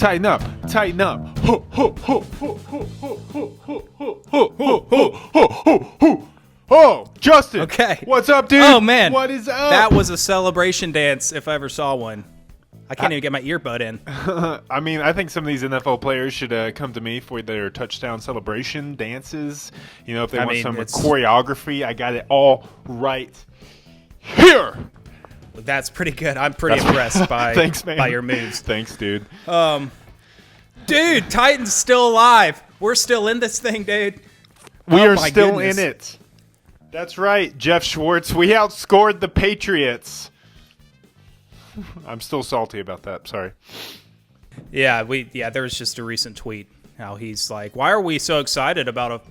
Tighten up. Tighten up. Ho, ho, ho, ho, ho, ho, ho, ho, ho, ho, ho, ho, ho, ho. Oh, Justin. Okay. What's up, dude? Oh, man. What is up? That was a celebration dance if I ever saw one. I can't even get my earbud in. I mean, I think some of these NFL players should come to me for their touchdown celebration dances. You know, if they want some choreography, I got it all right here. That's pretty good. I'm pretty impressed by Thanks, man. by your moves. Thanks, dude. Dude, Titans still alive. We're still in this thing, dude. We are my still goodness. in it. That's right, Jeff Schwartz. We outscored the Patriots. I'm still salty about that. Sorry. Yeah, there was just a recent tweet how he's like, why are we so excited about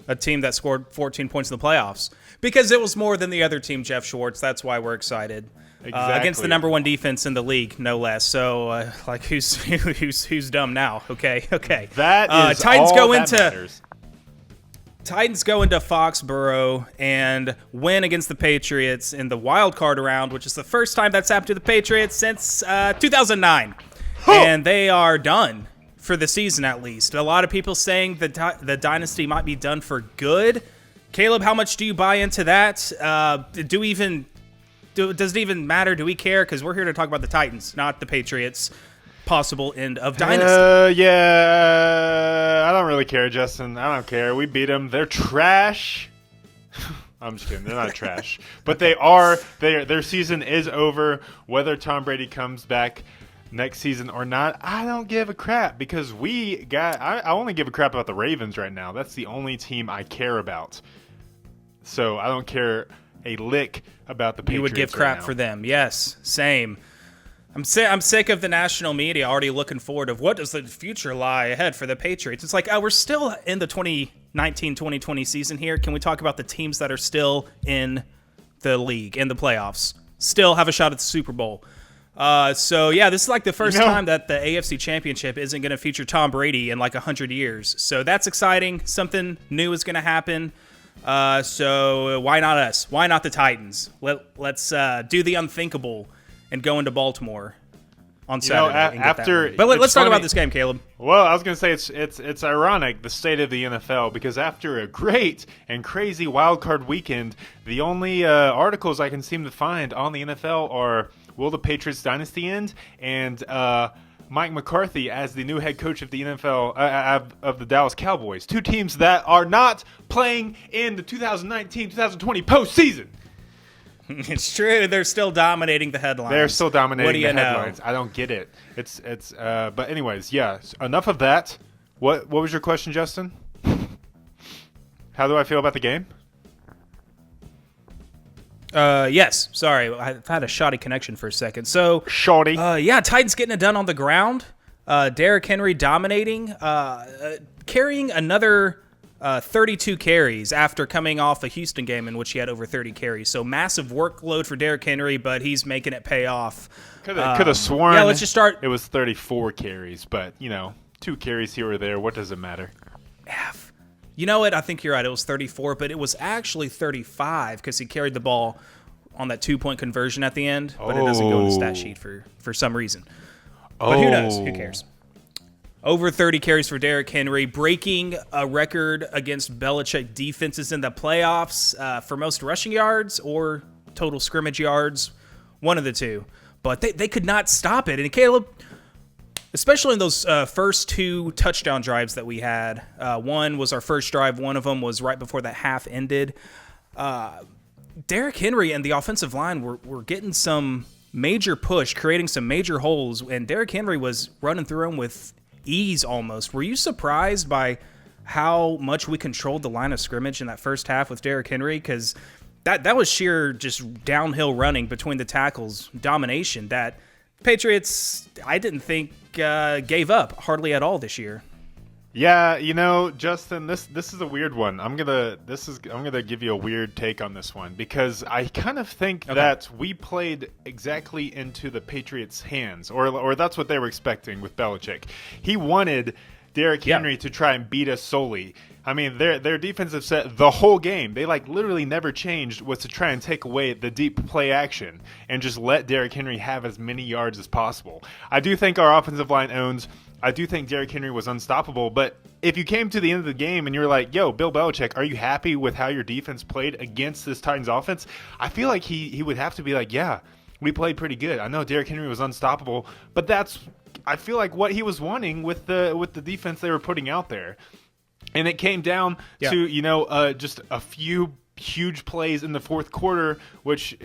a team that scored 14 points in the playoffs? Because it was more than the other team, Jeff Schwartz. That's why we're excited. Exactly. Against the number one defense in the league, no less. So, who's dumb now? Okay. That is Titans all go that into matters. Titans go into Foxborough and win against the Patriots in the wild card round, which is the first time that's happened to the Patriots since 2009. And they are done for the season, at least. A lot of people saying the dynasty might be done for good. Caleb, how much do you buy into that? Does it even matter? Do we care? Because we're here to talk about the Titans, not the Patriots' possible end of dynasty. Yeah, I don't really care, Justin. I don't care. We beat them. They're trash. I'm just kidding. They're not trash. But they are. Their season is over. Whether Tom Brady comes back next season or not, I don't give a crap because I only give a crap about the Ravens right now. That's the only team I care about. So I don't care a lick about the Patriots. You would give crap for them. Yes, same. I'm sick of the national media already looking forward of what does the future lie ahead for the Patriots. It's like, we're still in the 2019-2020 season here. Can we talk about the teams that are still in the league, in the playoffs, still have a shot at the Super Bowl? This is like the first time that the AFC Championship isn't going to feature Tom Brady in like 100 years. So that's exciting. Something new is going to happen. So why not us? Why not the Titans? Let's do the unthinkable and go into Baltimore on Saturday. Let's talk about this game, Caleb. Well, I was going to say it's ironic, the state of the NFL, because after a great and crazy wild card weekend, the only articles I can seem to find on the NFL are will the Patriots dynasty end and Mike McCarthy as the new head coach of the NFL of the Dallas Cowboys. Two teams that are not playing in the 2019-2020 postseason. It's true. They're still dominating the headlines. They're still dominating the headlines. Know? I don't get it. But anyways, yeah. Enough of that. What was your question, Justin? How do I feel about the game? Yes. Sorry, I've had a shoddy connection for a second. So shoddy. Titans getting it done on the ground. Derrick Henry dominating, carrying another 32 carries after coming off a Houston game in which he had over 30 carries. So massive workload for Derrick Henry, but he's making it pay off. Could have sworn. Yeah, let's just start. It was 34 carries, but 2 carries here or there. What does it matter? You know what? I think you're right. It was 34, but it was actually 35 because he carried the ball on that 2-point conversion at the end. But it doesn't go in the stat sheet for some reason. But who knows? Who cares? Over 30 carries for Derrick Henry, breaking a record against Belichick defenses in the playoffs for most rushing yards or total scrimmage yards, one of the two. But they could not stop it. And Caleb, especially in those first 2 touchdown drives that we had, one was our first drive. One of them was right before that half ended. Derrick Henry and the offensive line were getting some major push, creating some major holes, and Derrick Henry was running through them with ease almost. Were you surprised by how much we controlled the line of scrimmage in that first half with Derrick Henry? Because that was sheer just downhill running between the tackles, domination that Patriots, I didn't think gave up hardly at all this year. Yeah, Justin, this is a weird one. I'm gonna give you a weird take on this one because I kind of think that we played exactly into the Patriots' hands, or that's what they were expecting with Belichick. He wanted Derrick Henry to try and beat us solely. I mean, their defensive set the whole game, they literally never changed, was to try and take away the deep play action and just let Derrick Henry have as many yards as possible. I do think our offensive line owns I do think Derrick Henry was unstoppable. But if you came to the end of the game and you're like, yo, Bill Belichick, are you happy with how your defense played against this Titans offense? I feel like he would have to be like, yeah, we played pretty good. I know Derrick Henry was unstoppable, but that's, I feel like, what he was wanting with the defense they were putting out there. And it came down to, just a few huge plays in the fourth quarter, which,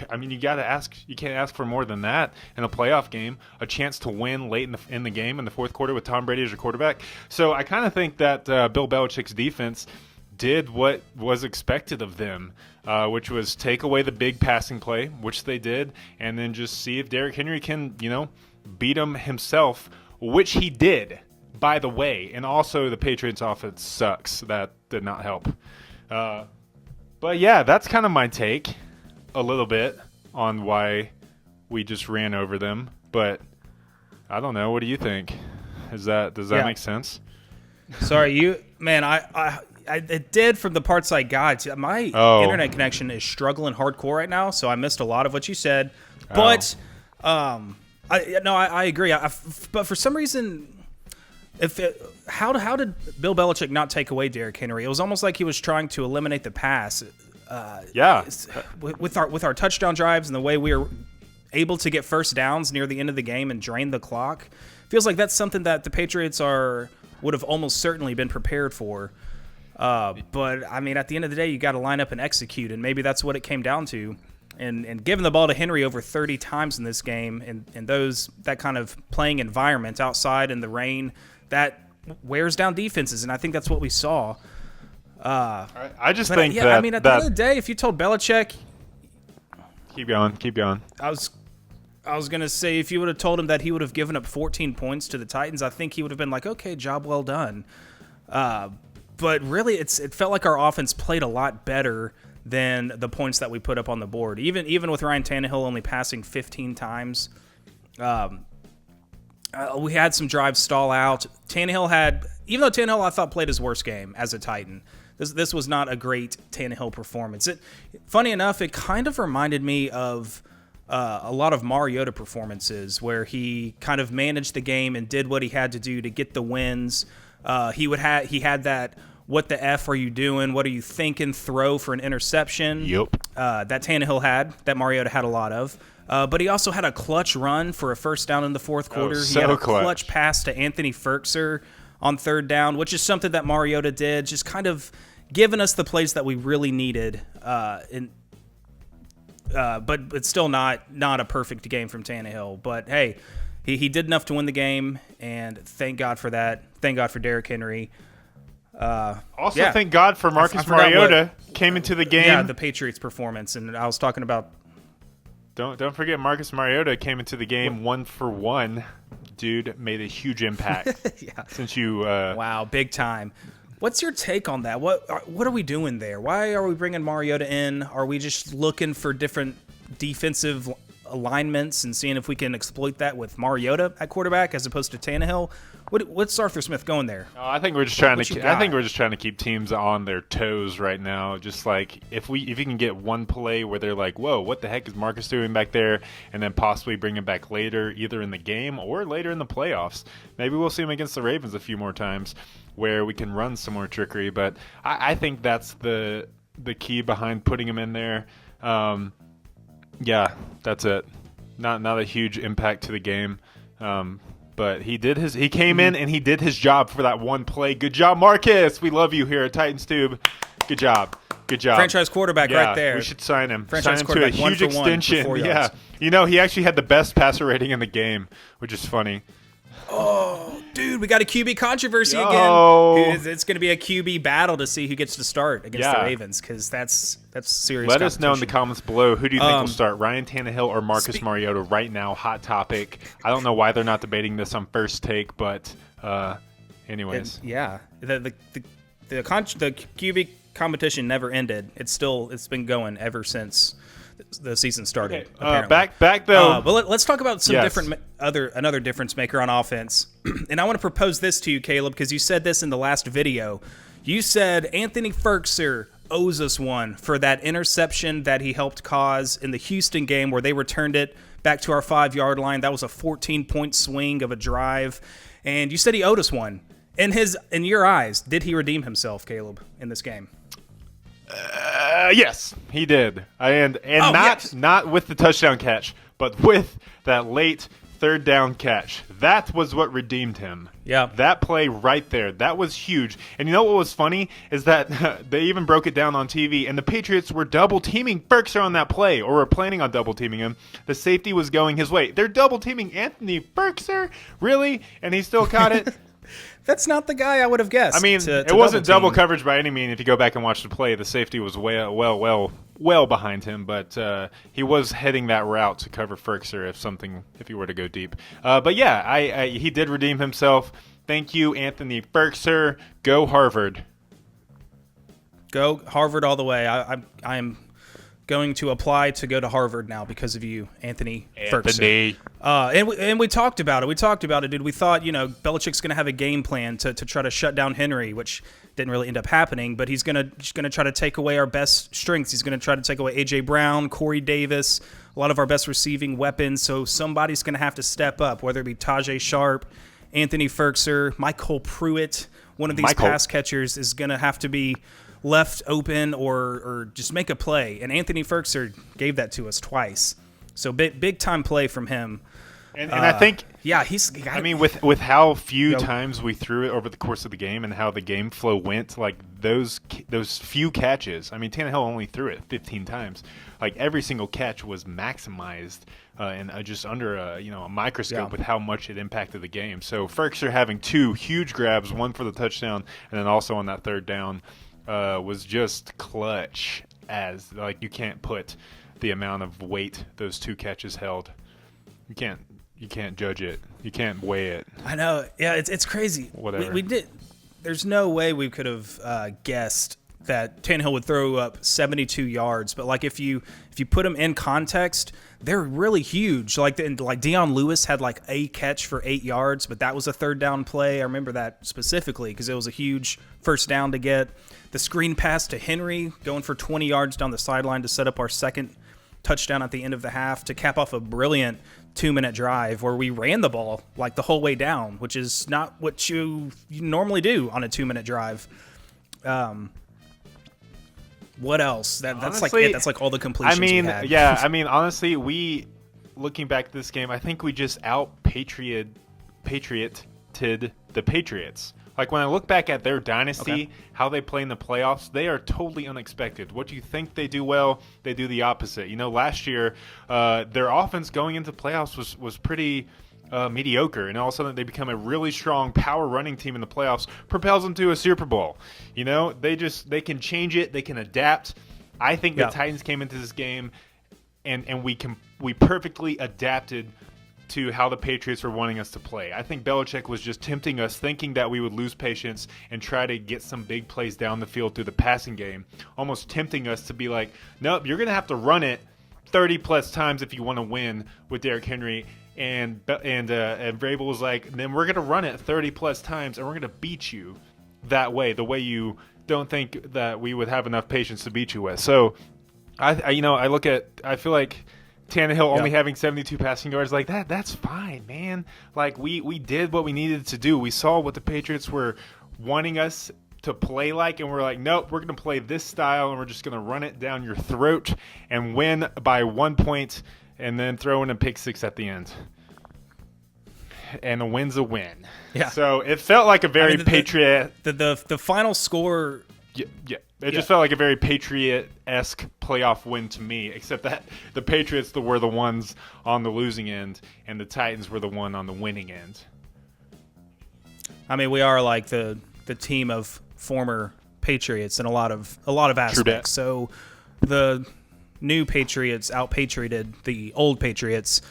I mean, you can't ask for more than that in a playoff game. A chance to win late in the game in the fourth quarter with Tom Brady as your quarterback. So I kind of think that Bill Belichick's defense did what was expected of them, which was take away the big passing play, which they did, and then just see if Derrick Henry can, beat him himself, which he did, by the way. And also the Patriots offense sucks. That did not help. But yeah, that's kind of my take a little bit on why we just ran over them. But I don't know. What do you think? Does that make sense? Sorry, it did from the parts I got. My internet connection is struggling hardcore right now, so I missed a lot of what you said. But I agree. But for some reason, how did Bill Belichick not take away Derrick Henry? It was almost like he was trying to eliminate the pass. With our touchdown drives and the way we were able to get first downs near the end of the game and drain the clock, feels like that's something that the Patriots would have almost certainly been prepared for. But I mean, at the end of the day, you got to line up and execute, and maybe that's what it came down to. And giving the ball to Henry over 30 times in this game, and that kind of playing environment outside in the rain, that wears down defenses, and I think that's what we saw. I just think that. I mean, at the end of the day, if you told Belichick, keep going. I was gonna say, if you would have told him that he would have given up 14 points to the Titans, I think he would have been like, okay, job well done. But really, it felt like our offense played a lot better than the points that we put up on the board. Even with Ryan Tannehill only passing 15 times, we had some drives stall out. Even though Tannehill I thought played his worst game as a Titan, this was not a great Tannehill performance. Funny enough, it kind of reminded me of a lot of Mariota performances where he kind of managed the game and did what he had to do to get the wins. He had that "what the F are you doing? What are you thinking?" throw for an interception. Yep. That Tannehill had, that Mariota had a lot of. But he also had a clutch run for a first down in the fourth quarter. He had a clutch pass to Anthony Ferkser on third down, which is something that Mariota did, just kind of giving us the plays that we really needed. But it's still not a perfect game from Tannehill. But hey, he did enough to win the game, and thank God for that. Thank God for Derrick Henry. Thank God for Marcus Mariota came into the game. Yeah, the Patriots' performance, and I was talking about. Don't forget Marcus Mariota came into the game 1 for 1. Dude made a huge impact. Yeah. Since you. Wow, big time. What's your take on that? What are we doing there? Why are we bringing Mariota in? Are we just looking for different defensive alignments and seeing if we can exploit that with Mariota at quarterback as opposed to Tannehill? What's Arthur Smith going there? I think we're just trying to keep teams on their toes right now. Just like if you can get one play where they're like, "Whoa, what the heck is Marcus doing back there?" and then possibly bring him back later, either in the game or later in the playoffs. Maybe we'll see him against the Ravens a few more times, where we can run some more trickery. But I think that's the key behind putting him in there. Yeah, that's it. Not a huge impact to the game. But he came in and he did his job for that one play. Good job, Marcus. We love you here at Titans Tube. Good job. Franchise quarterback right there. We should sign him. Franchise sign him to a huge extension. Yeah. He actually had the best passer rating in the game, which is funny. Oh, dude, we got a QB controversy again. It's going to be a QB battle to see who gets to start against the Ravens, because that's serious. Let us know in the comments below, who do you think will start, Ryan Tannehill or Marcus Mariota right now? Hot topic. I don't know why they're not debating this on First Take, but anyways. The QB competition never ended. It's been going ever since the season started. Okay. Back though. But let's talk about some another difference maker on offense. And I want to propose this to you, Caleb, because you said this in the last video. You said Anthony Ferkser owes us one for that interception that he helped cause in the Houston game where they returned it back to our 5-yard line. That was a 14-point swing of a drive. And you said he owed us one. In your eyes, did he redeem himself, Caleb, in this game? Yes, he did. Not with the touchdown catch, but with that late third down catch. That was what redeemed him. Yeah. That play right there, that was huge. And you know what was funny is that they even broke it down on TV, and the Patriots were double-teaming Firkser on that play, or were planning on double-teaming him. The safety was going his way. They're double-teaming Anthony Firkser? Really? And he still caught it? That's not the guy I would have guessed. I mean, it wasn't double coverage by any means. If you go back and watch the play, the safety was well behind him, but he was heading that route to cover Firkser if he were to go deep. But yeah, he did redeem himself. Thank you, Anthony Firkser. Go Harvard. Go Harvard all the way. I am going to apply to go to Harvard now because of you, Anthony Firkser. And we talked about it. Dude. We thought, Belichick's going to have a game plan to try to shut down Henry, which didn't really end up happening, but he's going to try to take away our best strengths. He's going to try to take away A.J. Brown, Corey Davis, a lot of our best receiving weapons. So somebody's going to have to step up, whether it be Tajay Sharp, Anthony Firkser, Michael Pruitt. One of these pass catchers is going to have to be left open or just make a play. And Anthony Firkser gave that to us twice. So big time play from him. And I think, with how few times we threw it over the course of the game and how the game flow went, like those few catches. I mean, Tannehill only threw it 15 times. Like every single catch was maximized and just under a microscope with how much it impacted the game. So Firkser having 2 huge grabs, one for the touchdown, and then also on that third down, was just clutch. As like you can't put the amount of weight those 2 catches held. You can't judge it. You can't weigh it. I know. Yeah, it's crazy. Whatever. We did. There's no way we could have guessed that Tannehill would throw up 72 yards. But like if you put them in context, they're really huge. Like Deion Lewis had like a catch for 8 yards, but that was a third down play. I remember that specifically because it was a huge first down to get. The screen pass to Henry going for 20 yards down the sideline to set up our second touchdown at the end of the half to cap off a brilliant 2-minute drive where we ran the ball like the whole way down, which is not what you normally do on a 2-minute drive. What else? That's honestly, like it. That's like all the completions we had. Yeah. I mean, honestly, looking back at this game, I think we just out-patrioted the Patriots. Like, when I look back at their dynasty, how they play in the playoffs, they are totally unexpected. What you think they do well, they do the opposite. Last year, their offense going into playoffs was pretty mediocre, and all of a sudden they become a really strong power running team in the playoffs, propels them to a Super Bowl. They can change it, they can adapt. I think the Titans came into this game, and we perfectly adapted to how the Patriots were wanting us to play. I think Belichick was just tempting us, thinking that we would lose patience and try to get some big plays down the field through the passing game, almost tempting us to be like, nope, you're going to have to run it 30-plus times if you want to win with Derrick Henry. And Vrabel was like, then we're going to run it 30-plus times, and we're going to beat you that way, the way you don't think that we would have enough patience to beat you with. So, I feel like Tannehill only having 72 passing yards, like that's fine, man. Like we did what we needed to do. We saw what the Patriots were wanting us to play like, and we're like, nope, we're going to play this style, and we're just going to run it down your throat and win by 1 point, and then throw in a pick six at the end. And a win's a win. Yeah. So it felt like a very Patriot. The final score. Yeah. It just felt like a very Patriot-esque playoff win to me, except that the Patriots were the ones on the losing end, and the Titans were the one on the winning end. I mean, we are like the team of former Patriots in a lot of aspects. So the new Patriots out-patrioted the old Patriots.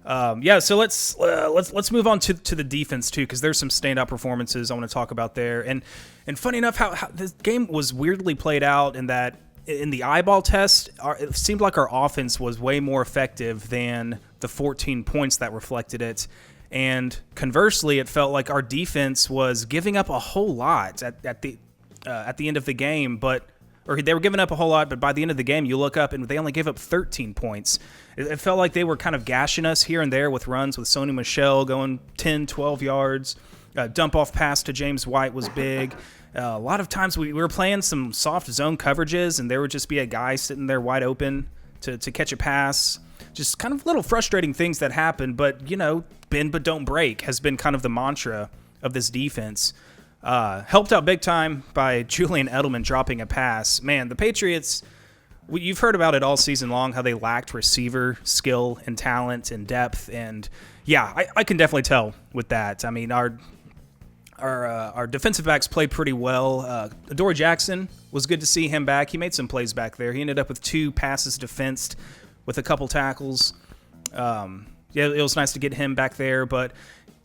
So let's move on to the defense too, because there's some standout performances I want to talk about there. And funny enough, how this game was weirdly played out in that in the eyeball test, it seemed like our offense was way more effective than the 14 points that reflected it. And conversely, it felt like our defense was giving up a whole lot at the end of the game. But or they were giving up a whole lot, but by the end of the game, you look up and they only gave up 13 points. It felt like they were kind of gashing us here and there with runs with Sony Michel going 10, 12 yards. Dump-off pass to James White was big. A lot of times we were playing some soft zone coverages, and there would just be a guy sitting there wide open to catch a pass. Just kind of little frustrating things that happen, but, bend but don't break has been kind of the mantra of this defense. Helped out big time by Julian Edelman dropping a pass. Man, the Patriots, you've heard about it all season long, how they lacked receiver skill and talent and depth. And yeah, I can definitely tell with that. I mean, our defensive backs played pretty well. Adoree Jackson, was good to see him back. He made some plays back there. He ended up with 2 passes defensed with a couple tackles. It was nice to get him back there, but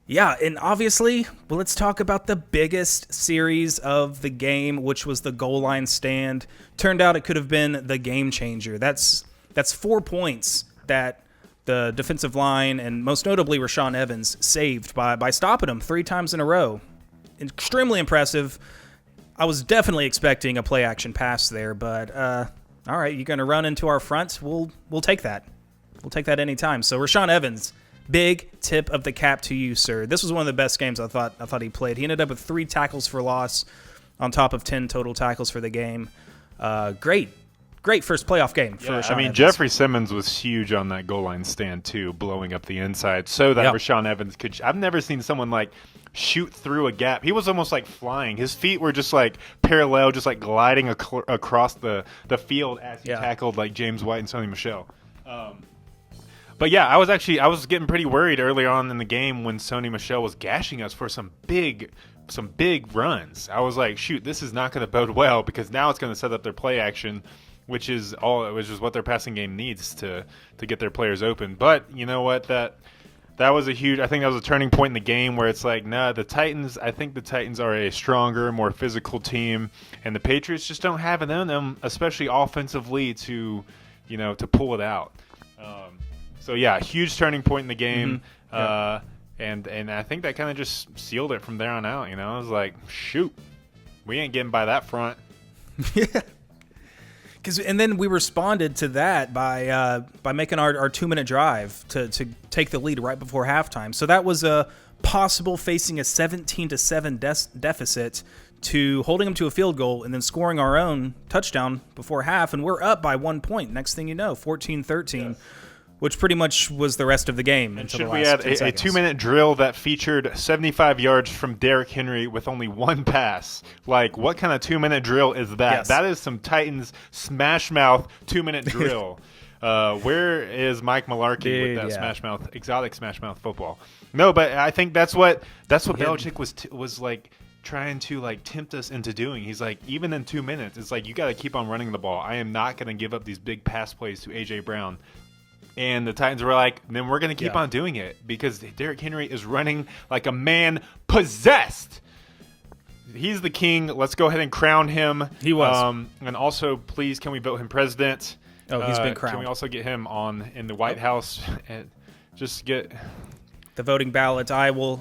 yeah, and obviously, well, let's talk about the biggest series of the game, which was the goal line stand. Turned out it could have been the game changer. That's 4 points that the defensive line and most notably Rashaan Evans saved by stopping them 3 times in a row. Extremely impressive. I was definitely expecting a play action pass there, but all right, you're going to run into our front. We'll take that. We'll take that anytime. So Rashaan Evans, big tip of the cap to you, sir. This was one of the best games I thought he played. He ended up with 3 tackles for loss on top of 10 total tackles for the game. Great first playoff game for Rashaan Evans. Jeffrey Simmons was huge on that goal line stand too, blowing up the inside so that Rashaan Evans could. I've never seen someone like shoot through a gap. He was almost like flying. His feet were just like parallel, just like gliding across the field as he tackled like James White and Sony Michel. But yeah, I was getting pretty worried early on in the game when Sony Michel was gashing us for some big runs. I was like, shoot, this is not going to bode well because now it's going to set up their play action, which is what their passing game needs to get their players open. But you know what, that was I think that was a turning point in the game where it's like, nah, I think the Titans are a stronger, more physical team, and the Patriots just don't have it in them, especially offensively, to pull it out. So yeah, huge turning point in the game, and I think that kind of just sealed it from there on out. I was like, shoot, we ain't getting by that front. Yeah. And then we responded to that by making our 2-minute drive to take the lead right before halftime. So that was a possible facing a 17-7 deficit to holding them to a field goal and then scoring our own touchdown before half, and we're up by 1 point. Next thing you know, 14-13. Yes. Which pretty much was the rest of the game. And should we add a 2-minute drill that featured 75 yards from Derrick Henry with only 1 pass? Like, what kind of 2-minute drill is that? Yes. That is some Titans smash mouth 2-minute drill. Where is Mike Mularkey with that exotic smash mouth football? No, but I think that's what Belichick was like trying to like tempt us into doing. He's like, even in 2 minutes, it's like you got to keep on running the ball. I am not going to give up these big pass plays to AJ Brown. And the Titans were like, then we're going to keep on doing it because Derrick Henry is running like a man possessed. He's the king. Let's go ahead and crown him. He was. And also, please, can we vote him president? Oh, he's been crowned. Can we also get him in the White House and just get the voting ballot?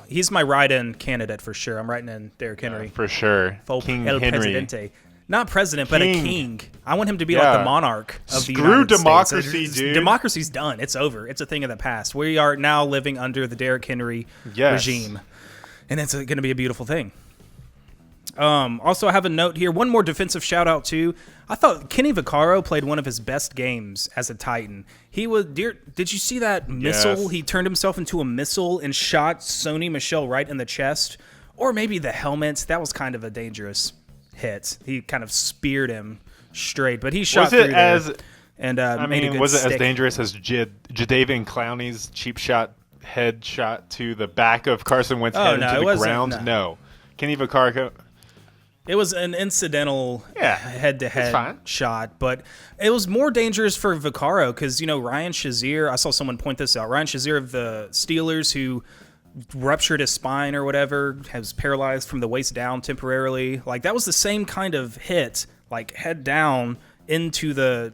He's my write-in candidate for sure. I'm writing in Derrick Henry. For sure. King El Henry. Presidente. Not president, but a king. I want him to be like the monarch of the United States. Screw democracy, dude. Democracy's done. It's over. It's a thing of the past. We are now living under the Derrick Henry regime. And it's going to be a beautiful thing. Also, I have a note here. One more defensive shout-out, too. I thought Kenny Vaccaro played one of his best games as a Titan. Did you see that missile? Yes. He turned himself into a missile and shot Sony Michel right in the chest. Or maybe the helmet. That was kind of a dangerous hit. He kind of speared him straight, but he shot through there. Was it as dangerous as Jadeveon Clowney's cheap shot head shot to the back of Carson Wentz head into the ground? No. Kenny Vaccaro. It was an incidental head-to-head shot, but it was more dangerous for Vaccaro because, Ryan Shazier, I saw someone point this out, Ryan Shazier of the Steelers, who ruptured his spine or whatever, has paralyzed from the waist down temporarily. Like, that was the same kind of hit, like head down into the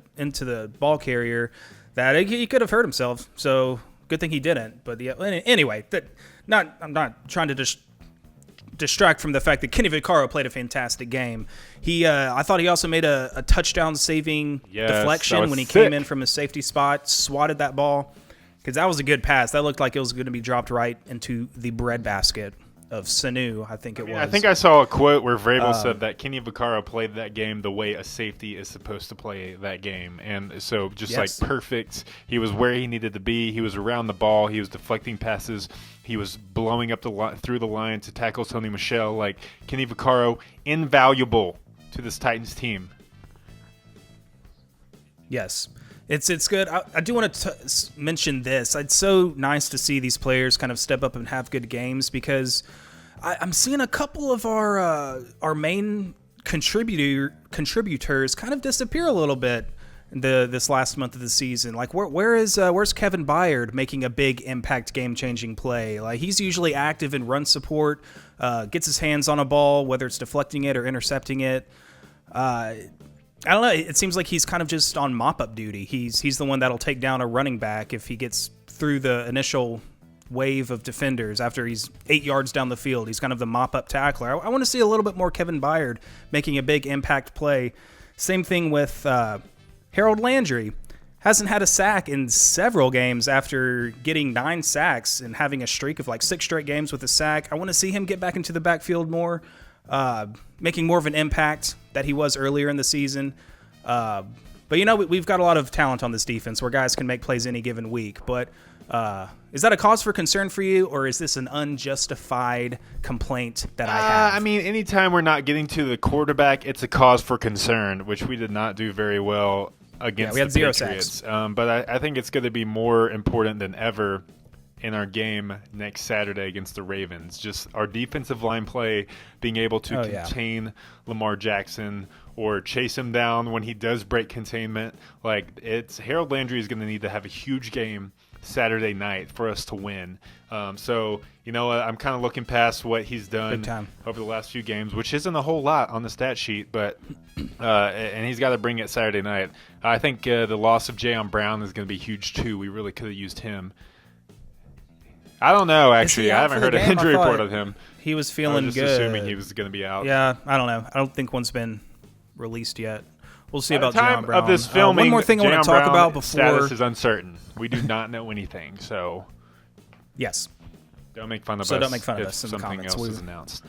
ball carrier, that he could have hurt himself. So good thing he didn't. But anyway, I'm not trying to just distract from the fact that Kenny Vaccaro played a fantastic game. I thought he also made a touchdown-saving deflection when he came in from his safety spot, swatted that ball, because that was a good pass. That looked like it was going to be dropped right into the breadbasket of Sanu, I think it was. I think I saw a quote where Vrabel said that Kenny Vaccaro played that game the way a safety is supposed to play that game. And so just like perfect. He was where he needed to be. He was around the ball. He was deflecting passes. He was blowing up through the line to tackle Tony Michel. Like Kenny Vaccaro, invaluable to this Titans team. Yes. It's good. I do want to mention this. It's so nice to see these players kind of step up and have good games, because I'm seeing a couple of our main contributors kind of disappear a little bit this last month of the season. Like where's Kevin Byard making a big impact game-changing play? Like he's usually active in run support, gets his hands on a ball, whether it's deflecting it or intercepting it. I don't know. It seems like he's kind of just on mop-up duty. He's the one that'll take down a running back if he gets through the initial wave of defenders after he's 8 yards down the field. He's kind of the mop-up tackler. I want to see a little bit more Kevin Byard making a big impact play. Same thing with Harold Landry. Hasn't had a sack in several games after getting 9 sacks and having a streak of like 6 straight games with a sack. I want to see him get back into the backfield more. Making more of an impact that he was earlier in the season. But, we've got a lot of talent on this defense where guys can make plays any given week. But is that a cause for concern for you, or is this an unjustified complaint that I have? I mean, anytime we're not getting to the quarterback, it's a cause for concern, which we did not do very well against the Patriots. But I think it's going to be more important than ever in our game next Saturday against the Ravens. Just our defensive line play, being able to contain Lamar Jackson or chase him down when he does break containment. Like Harold Landry is going to need to have a huge game Saturday night for us to win. So, I'm kind of looking past what he's done over the last few games, which isn't a whole lot on the stat sheet, but and he's got to bring it Saturday night. I think the loss of Jayon Brown is going to be huge too. We really could have used him. I don't know, actually. I haven't heard an injury report of him. He was feeling good. Just assuming he was going to be out. Yeah, I don't know. I don't think one's been released yet. We'll see about Jayon Brown. Of this filming, one more thing I want to talk about before. Status is uncertain. We do not know anything, so. Yes. Don't make fun of us. So don't make fun of us in the comments. Something else is announced.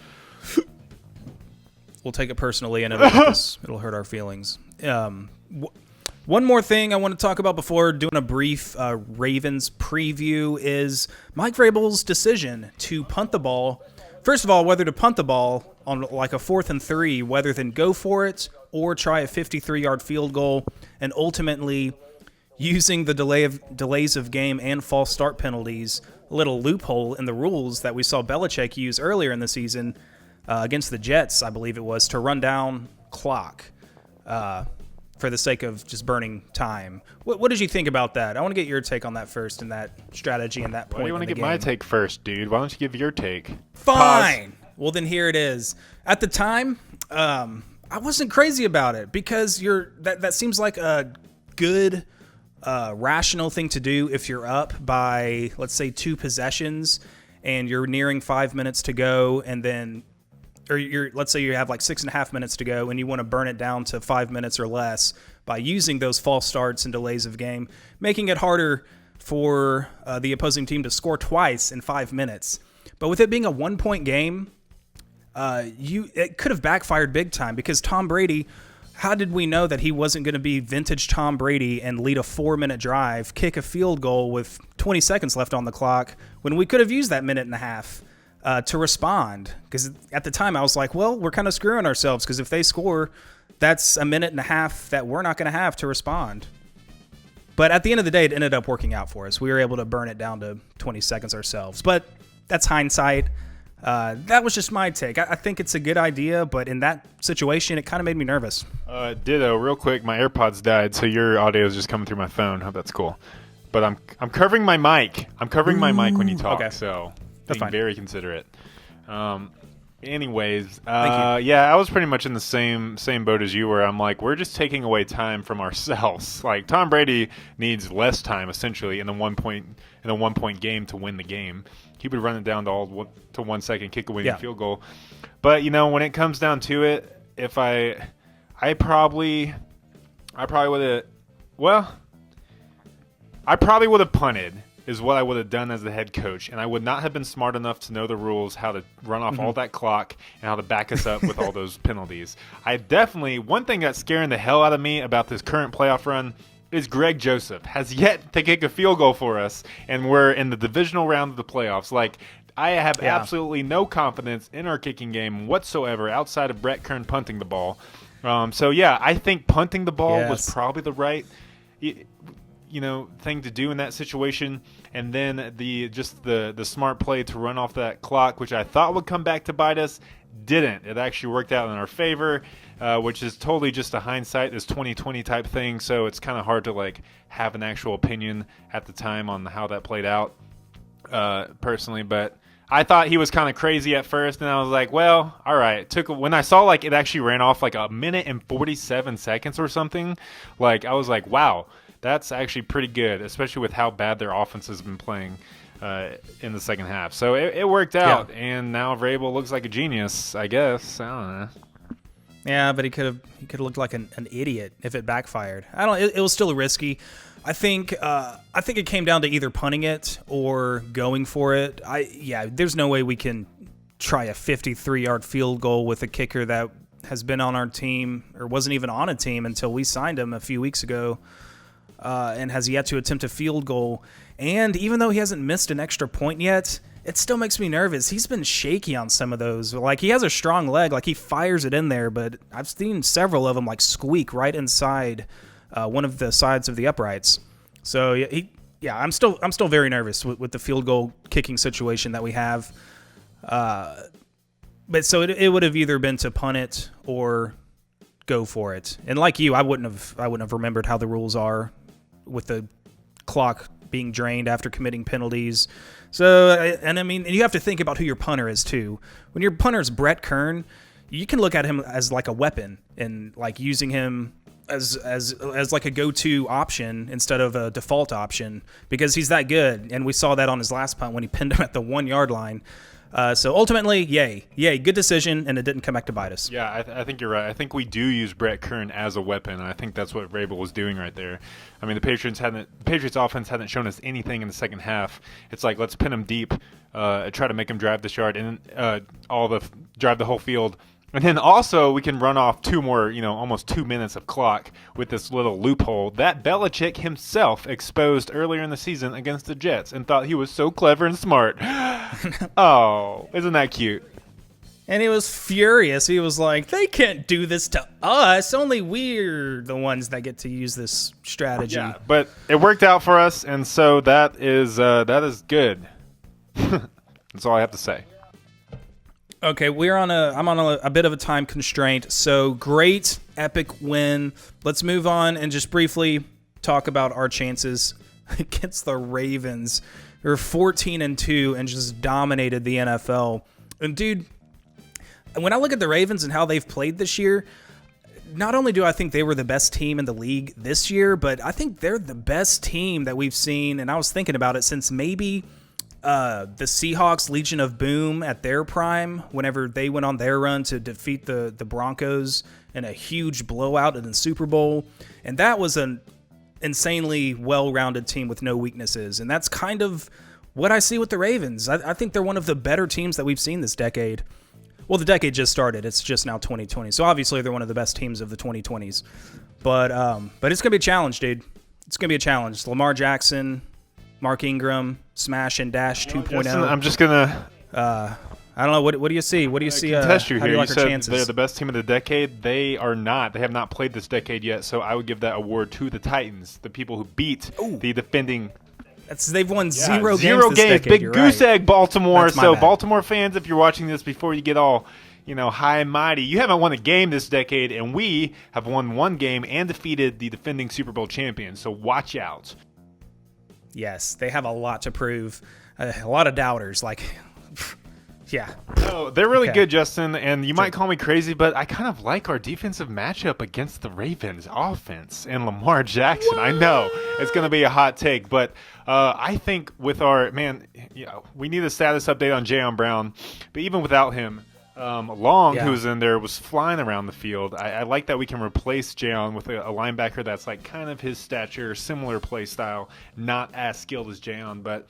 We'll take it personally, and it'll hurt our feelings. One more thing I want to talk about before doing a brief Ravens preview is Mike Vrabel's decision to punt the ball. First of all, whether to punt the ball on like a 4th and 3, whether than go for it or try a 53-yard field goal, and ultimately using the delays of game and false start penalties, a little loophole in the rules that we saw Belichick use earlier in the season against the Jets, I believe it was, to run down clock. For the sake of just burning time. What did you think about that? I want to get your take on that first, and that strategy and that point. Why do you want to get my take first, dude? Why don't you give your take? Fine. Pause. Well, then here it is. At the time, I wasn't crazy about it because that seems like a good, rational thing to do if you're up by, let's say, 2 possessions and you're nearing 5 minutes to go, and then let's say you have like 6.5 minutes to go and you want to burn it down to 5 minutes or less by using those false starts and delays of game, making it harder for the opposing team to score twice in 5 minutes. But with it being a 1-point game, it could have backfired big time, because Tom Brady, how did we know that he wasn't going to be vintage Tom Brady and lead a 4-minute drive, kick a field goal with 20 seconds left on the clock when we could have used that 1.5 minutes to respond? Because at the time I was like, well, we're kind of screwing ourselves, because if they score, that's 1.5 minutes that we're not going to have to respond. But at the end of the day, it ended up working out for us. We were able to burn it down to 20 seconds ourselves. But that's hindsight. That was just my take. I think it's a good idea, but in that situation, it kind of made me nervous. Ditto. Real quick, my AirPods died, so your audio is just coming through my phone. Hope that's cool. But I'm covering my mic. I'm covering my mic when you talk, so being very considerate. Anyways, Thank you. yeah, I was pretty much in the same boat as you were. I'm like, we're just taking away time from ourselves. Like Tom Brady needs less time essentially in the 1 point game to win the game. He would run it down to 1 second, kick a winning field goal. But when it comes down to it, if I probably would have, I probably would have punted. Is what I would have done as the head coach, and I would not have been smart enough to know the rules, how to run off all that clock, and how to back us up with all those penalties. One thing that's scaring the hell out of me about this current playoff run is Greg Joseph has yet to kick a field goal for us, and we're in the divisional round of the playoffs. Like, I have absolutely no confidence in our kicking game whatsoever outside of Brett Kern punting the ball. I think punting the ball was probably the right thing to do in that situation, and then the smart play to run off that clock, which I thought would come back to bite us, didn't. It actually worked out in our favor, which is totally just a hindsight, this 2020 type thing, so it's kind of hard to have an actual opinion at the time on how that played out personally. But I thought he was kind of crazy at first, and I was like, well, all right. When I saw it actually ran off 1 minute and 47 seconds or something, I was like, wow, that's actually pretty good, especially with how bad their offense has been playing in the second half. So it worked out, and now Vrabel looks like a genius, I guess. I don't know. Yeah, but he could have looked like an idiot if it backfired. It was still risky. I think it came down to either punting it or going for it. There's no way we can try a 53-yard field goal with a kicker that has been on our team or wasn't even on a team until we signed him a few weeks ago. And has yet to attempt a field goal. And even though he hasn't missed an extra point yet, it still makes me nervous. He's been shaky on some of those. He has a strong leg. He fires it in there, but I've seen several of them squeak right inside one of the sides of the uprights. So I'm still very nervous with the field goal kicking situation that we have. But so it would have either been to punt it or go for it. And like you, I wouldn't have remembered how the rules are with the clock being drained after committing penalties. So, and you have to think about who your punter is too. When your punter is Brett Kern, you can look at him as a weapon and using him as a go-to option instead of a default option because he's that good. And we saw that on his last punt when he pinned him at the 1-yard line. So ultimately, yay, good decision, and it didn't come back to bite us. Yeah, I think you're right. I think we do use Brett Kern as a weapon, and I think that's what Vrabel was doing right there. The Patriots offense hadn't shown us anything in the second half. It's let's pin him deep, try to make him drive this yard, and drive the whole field. And then also we can run off 2 more, almost 2 minutes of clock with this little loophole that Belichick himself exposed earlier in the season against the Jets and thought he was so clever and smart. Oh, isn't that cute? And he was furious. He was like, they can't do this to us. Only we're the ones that get to use this strategy. Yeah, but it worked out for us, and so that is good. That's all I have to say. Okay, I'm on a bit of a time constraint, so great, epic win. Let's move on and just briefly talk about our chances against the Ravens. We were 14-2 and just dominated the NFL. And dude, when I look at the Ravens and how they've played this year, not only do I think they were the best team in the league this year, but I think they're the best team that we've seen, and I was thinking about it since maybe the Seahawks Legion of Boom at their prime, whenever they went on their run to defeat the Broncos in a huge blowout in the Super Bowl. And that was an insanely well-rounded team with no weaknesses. And that's kind of what I see with the Ravens. I think they're one of the better teams that we've seen this decade. Well, the decade just started. It's just now 2020. So obviously they're one of the best teams of the 2020s. But it's going to be a challenge, dude. It's going to be a challenge. Lamar Jackson, Mark Ingram, Smash and Dash 2.0. I'm just going to... I don't know. What do you see? What do you see? Test you how here. do you like You our said chances? they're the best team of the decade. They are not. They have not played this decade yet, so I would give that award to the Titans, the people who beat the defending... They've won zero games Zero this games. decade. Big goose egg, Baltimore. That's my So bad. Baltimore fans, if you're watching this before you get all, high and mighty, you haven't won a game this decade, and we have won one game and defeated the defending Super Bowl champions. So watch out. Yes, they have a lot to prove. A lot of doubters. Yeah. No, they're really Okay. good, Justin, and you might call me crazy, but I kind of like our defensive matchup against the Ravens offense and Lamar Jackson. What? I know it's going to be a hot take, but I think with our we need a status update on Jayon Brown, but even without him, Long, who was in there, was flying around the field. I like that we can replace Jayon with a linebacker that's like kind of his stature, similar play style, not as skilled as Jayon, but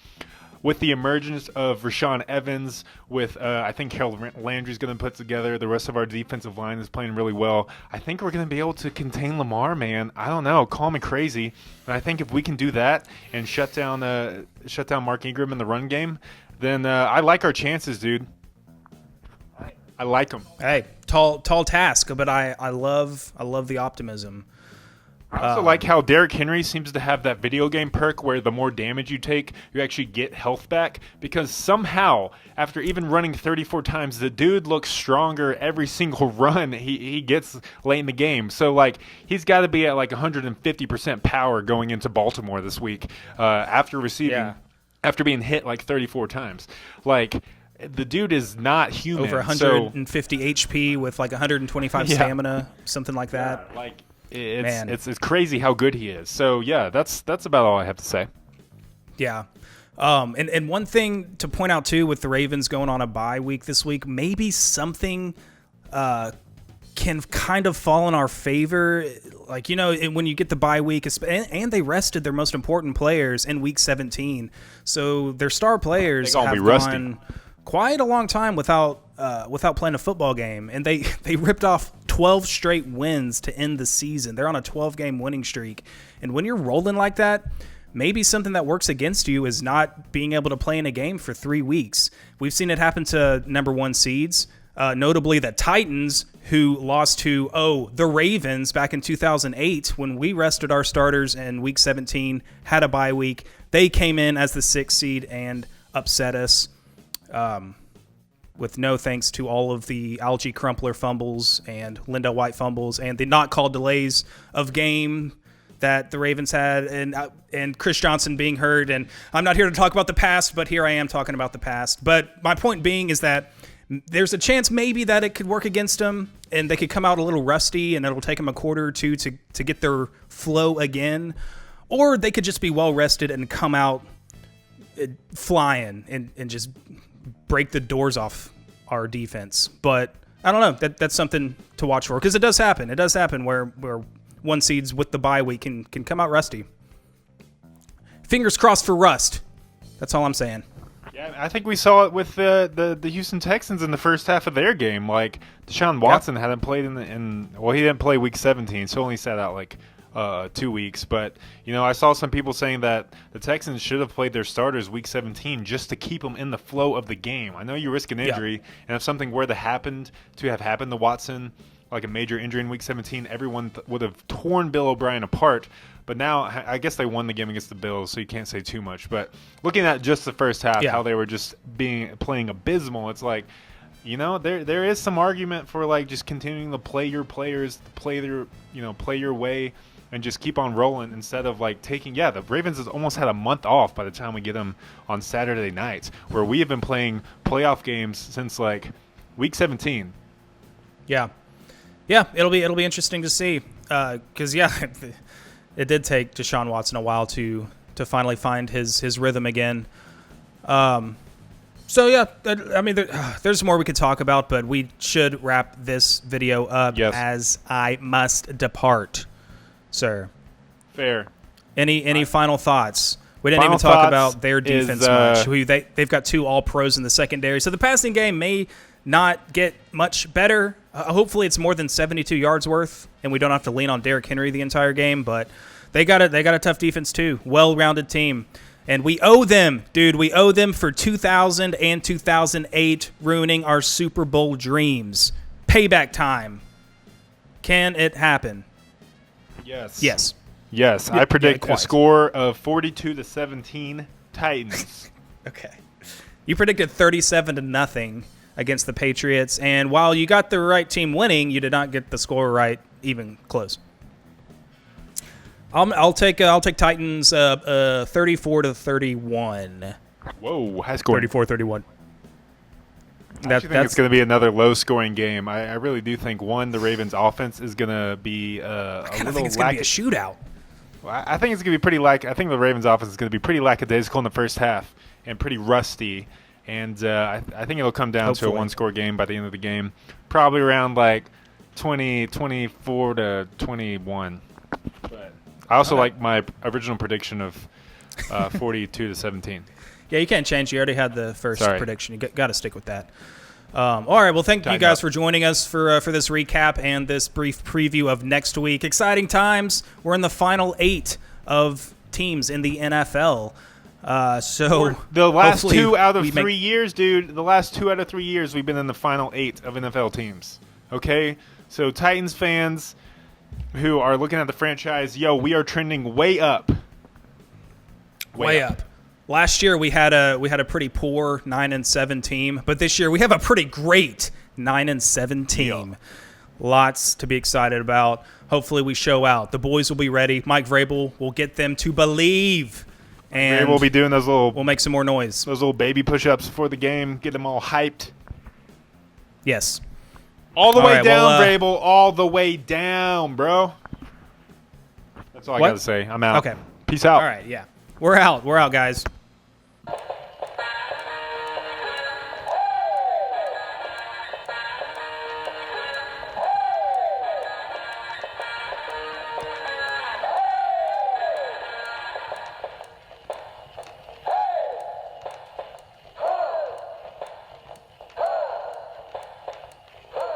with the emergence of Rashaan Evans, with I think Harold Landry's going to put together, the rest of our defensive line is playing really well. I think we're going to be able to contain Lamar, man. I don't know, call me crazy, but I think if we can do that and shut down Mark Ingram in the run game, then I like our chances, dude. I like them. Hey, tall task, but I love the optimism. I also like how Derrick Henry seems to have that video game perk where the more damage you take, you actually get health back, because somehow, after even running 34 times, the dude looks stronger every single run he gets late in the game. So, like, he's got to be at, like, 150% power going into Baltimore this week after being hit, like, 34 times. Like, the dude is not human. Over 150 HP with, like, 125 stamina, something like that. Yeah, like... It's crazy how good he is. So yeah, that's about all I have to say. Yeah. And one thing to point out too, with the Ravens going on a bye week this week, maybe something can kind of fall in our favor. Like, when you get the bye week, and they rested their most important players in week 17, so their star players have gone quite a long time without playing a football game, and they ripped off 12 straight wins to end the season. They're on a 12-game winning streak, and when you're rolling like that, maybe something that works against you is not being able to play in a game for 3 weeks. We've seen it happen to number 1 seeds, notably the Titans, who lost to the Ravens back in 2008 when we rested our starters in week 17, had a bye week. They came in as the 6th seed and upset us. With no thanks to all of the Algie Crumpler fumbles and Lindell White fumbles and the not called delays of game that the Ravens had, and Chris Johnson being hurt. And I'm not here to talk about the past, but here I am talking about the past. But my point being is that there's a chance maybe that it could work against them and they could come out a little rusty and it'll take them a quarter or two to get their flow again. Or they could just be well rested and come out flying and just break the doors off our defense. But I don't know. That's something to watch for, because it does happen. It does happen where 1 seeds with the bye week can come out rusty. Fingers crossed for rust. That's all I'm saying. Yeah, I think we saw it with the Houston Texans in the first half of their game. Like, Deshaun Watson hadn't played he didn't play week 17, so only sat out like 2 weeks. But I saw some people saying that the Texans should have played their starters week 17 just to keep them in the flow of the game. I know you risk an injury, and if something were to happen to Watson, like a major injury in week 17, everyone would have torn Bill O'Brien apart. But now I guess they won the game against the Bills, so you can't say too much. But looking at just the first half, how they were just playing abysmal, it's like, there is some argument for like just continuing to play your players, play your way, and just keep on rolling instead of like taking. Yeah, the Ravens has almost had a month off by the time we get them on Saturday nights, where we have been playing playoff games since like week 17. Yeah, it'll be interesting to see, because it did take Deshaun Watson a while to finally find his rhythm again. So yeah, I mean, there's more we could talk about, but we should wrap this video up as I must depart, sir. Fair. Any final thoughts? We didn't even talk about their defense much. They've got 2 All-Pros in the secondary, so the passing game may not get much better. Hopefully, it's more than 72 yards worth, and we don't have to lean on Derrick Henry the entire game. But they got a tough defense too, well-rounded team, and we owe them, dude. We owe them for 2000 and 2008 ruining our Super Bowl dreams. Payback time. Can it happen? Yes. I predict a score of 42-17 Titans. Okay. You predicted 37-0 against the Patriots, and while you got the right team winning, you did not get the score right, even close. I'll take Titans 34-31. Whoa, high score. 34-31. I think it's going to be another low-scoring game. I really do think, the Ravens' offense is going to be a little. I think it's going to be a shootout. Well, I think it's going to be pretty I think the Ravens' offense is going to be pretty lackadaisical in the first half and pretty rusty. And I think it'll come down to a one-score game by the end of the game, probably around 24 to 21. But I also like my original prediction of 42 to 17. Yeah, you can't change. You already had the first prediction. You got to stick with that. All right. Well, thank you guys for joining us for this recap and this brief preview of next week. Exciting times. We're in the final 8 of teams in the NFL. So the last 2 out of 3 years, dude. The last 2 out of 3 years, we've been in the final 8 of NFL teams. Okay, so Titans fans who are looking at the franchise, we are trending way up. Way up. Last year we had a pretty poor 9-7 team, but this year we have a pretty great 9-7 team. Lots to be excited about. Hopefully we show out. The boys will be ready. Mike Vrabel will get them to believe. And we'll be doing we'll make some more noise. Those little baby push-ups before the game, get them all hyped. Yes. All the way down, Vrabel. All the way down, bro. That's all I got to say. I'm out. Okay. Peace out. All right, yeah. We're out, guys.